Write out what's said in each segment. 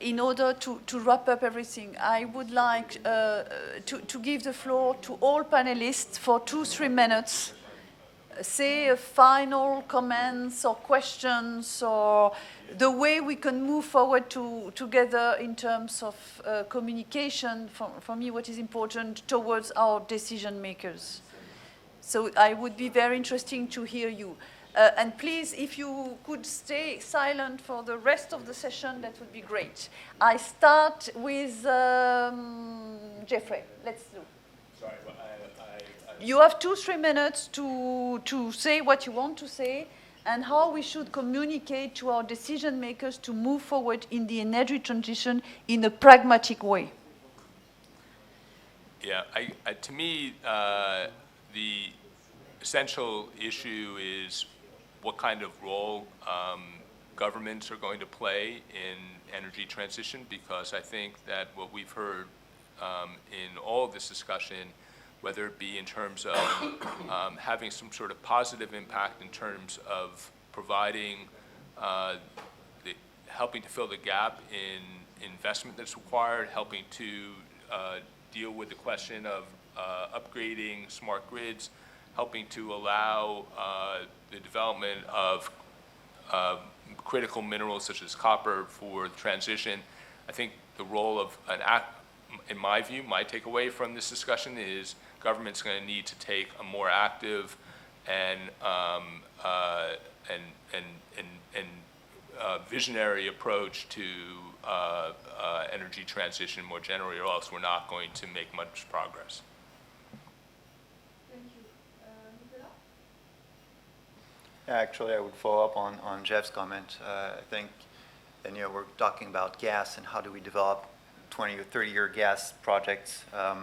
in order to wrap up everything, I would like to give the floor to all panelists for 2-3 minutes. Say a final comments or questions or the way we can move forward together in terms of communication, for me what is important, towards our decision makers. So I would be very interesting to hear you. And please, if you could stay silent for the rest of the session, that would be great. I start with Jeffrey. Let's do. Sorry, you have 2-3 minutes to say what you want to say and how we should communicate to our decision makers to move forward in the energy transition in a pragmatic way. Yeah, to me, the essential issue is what kind of role governments are going to play in energy transition, because I think that what we've heard in all of this discussion, whether it be in terms of having some sort of positive impact in terms of providing, helping to fill the gap in investment that's required, helping to deal with the question of upgrading smart grids, helping to allow the development of critical minerals such as copper for transition. I think the role of in my view, my takeaway from this discussion is government's going to need to take a more active and visionary approach to energy transition more generally, or else we're not going to make much progress. Thank you. Nicolas? Actually, I would follow up on Jeff's comment. I think, and we're talking about gas and how do we develop 20 or 30-year gas projects. I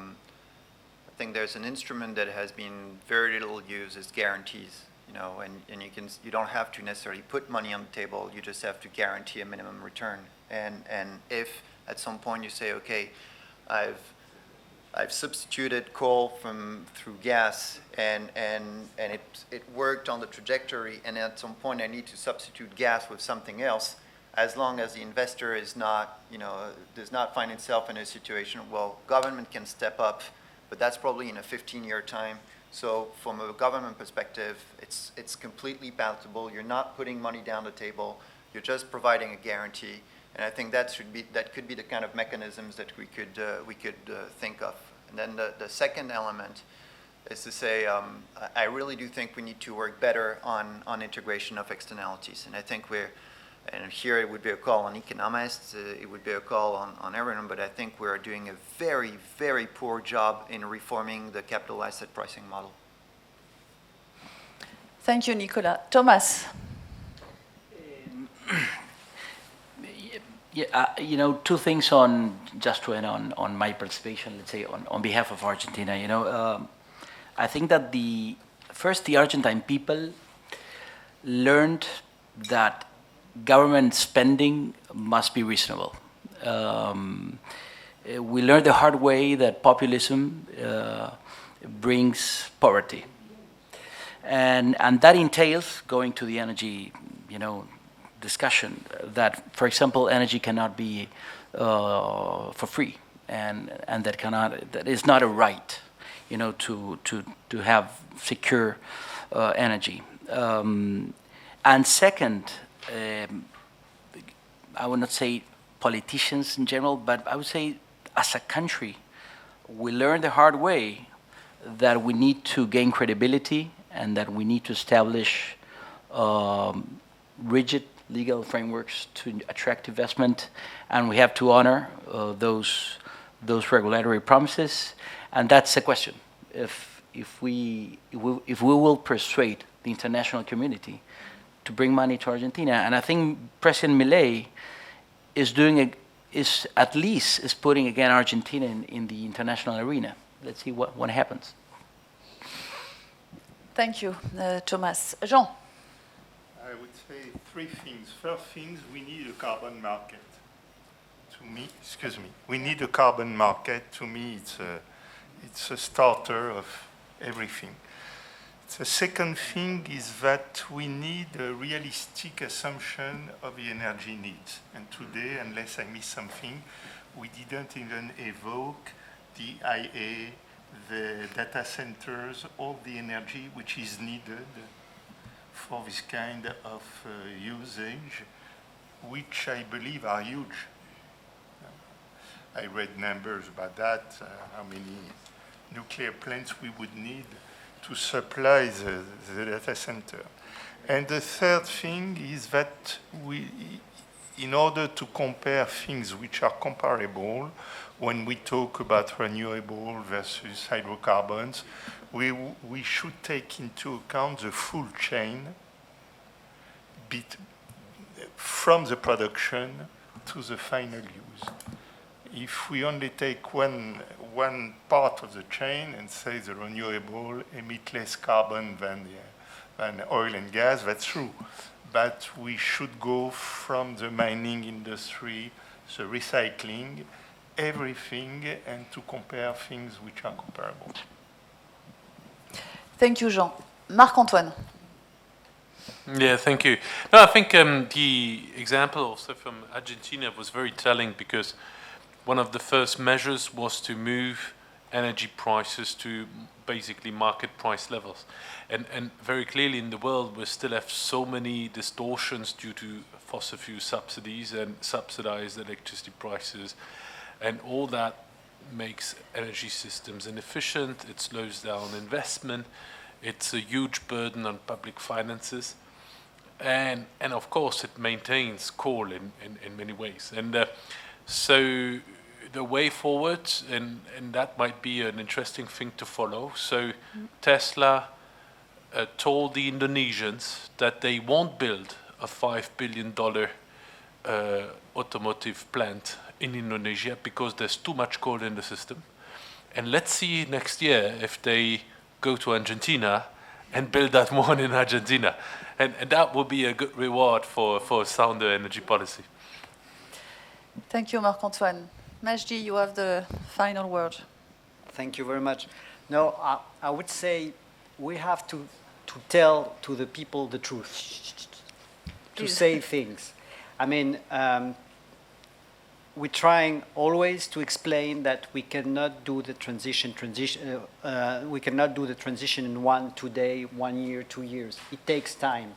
think there's an instrument that has been very little used is guarantees. And you don't have to necessarily put money on the table. You just have to guarantee a minimum return. And if at some point you say, okay, I've substituted coal through gas, and it worked on the trajectory, and at some point I need to substitute gas with something else, as long as the investor is not, does not find itself in a situation, well, government can step up, but that's probably in a 15-year time. So from a government perspective, it's completely palatable. You're not putting money down the table. You're just providing a guarantee. And I think that could be the kind of mechanisms that we could think of. And then the second element is to say, I really do think we need to work better on integration of externalities. And I think and here it would be a call on economists, it would be a call on everyone, but I think we're doing a very, very poor job in reforming the capital asset pricing model. Thank you, Nicolas. Tomás. Yeah, two things just to end on my participation, let's say, on behalf of Argentina. I think that the Argentine people learned that government spending must be reasonable. We learned the hard way that populism brings poverty. And that entails going to the energy, discussion that, for example, energy cannot be for free, and that is not a right, to have secure energy. And second, I would not say politicians in general, but I would say as a country, we learned the hard way that we need to gain credibility and that we need to establish rigid legal frameworks to attract investment, and we have to honor those regulatory promises. And that's the question: if we will persuade the international community to bring money to Argentina. And I think President Milei is putting again Argentina in the international arena. Let's see what happens. Thank you, Tomás. Jean. I would say three things. First thing, we need a carbon market. We need a carbon market. To me, it's a starter of everything. The second thing is that we need a realistic assumption of the energy needs. And today, unless I miss something, we didn't even evoke the IA, the data centers, all the energy which is needed for this kind of usage, which I believe are huge. I read numbers about that, how many nuclear plants we would need to supply the data center. And the third thing is that in order to compare things which are comparable, when we talk about renewable versus hydrocarbons, we should take into account the full chain from the production to the final use. If we only take one part of the chain and say the renewable emit less carbon than oil and gas, that's true. But we should go from the mining industry, the recycling, everything, and to compare things which are comparable. Thank you, Jean. Marc-Antoine. Yeah, thank you. No, I think the example also from Argentina was very telling, because one of the first measures was to move energy prices to basically market price levels. And very clearly in the world, we still have so many distortions due to fossil fuel subsidies and subsidized electricity prices. And all that makes energy systems inefficient. It slows down investment. It's a huge burden on public finances. And of course, it maintains coal in many ways. And so the way forward, and that might be an interesting thing to follow. So Tesla told the Indonesians that they won't build a $5 billion automotive plant in Indonesia because there's too much coal in the system. And let's see next year if they go to Argentina and build that one in Argentina. And that will be a good reward for sounder energy policy. Thank you, Marc-Antoine. Majdi, you have the final word. Thank you very much. No, I would say we have to tell to the people the truth, to say things. I mean, we're trying always to explain that we cannot do the transition in 1 day, 1 year, 2 years. It takes time.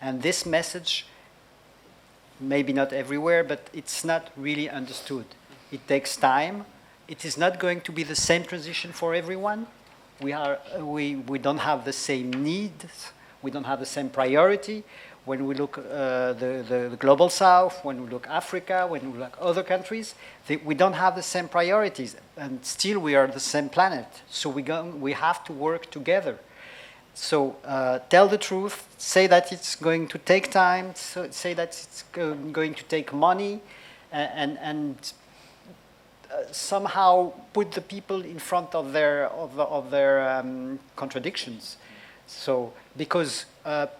And this message, maybe not everywhere, but it's not really understood. It takes time. It is not going to be the same transition for everyone. We don't have the same needs. We don't have the same priority. When we look the global south, when we look Africa, when we look other countries, we don't have the same priorities, and still we are the same planet. So we have to work together. So tell the truth, say that it's going to take time, say that it's going to take money, and somehow put the people in front of their contradictions. So because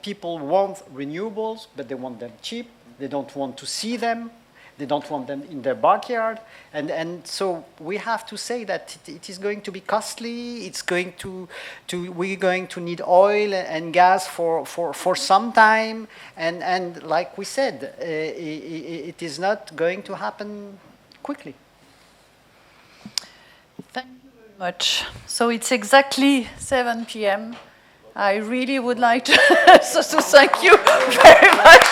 people want renewables, but they want them cheap. They don't want to see them. They don't want them in their backyard. And so we have to say that it is going to be costly. It's going we're going to need oil and gas for some time. And like we said, it is not going to happen quickly. Thank you very much. So it's exactly 7 p.m. I really would like to, to thank you very much.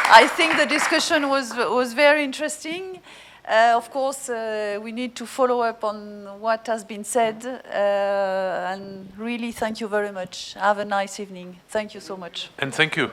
I think the discussion was very interesting. Of course, we need to follow up on what has been said. And really, thank you very much. Have a nice evening. Thank you so much. And thank you.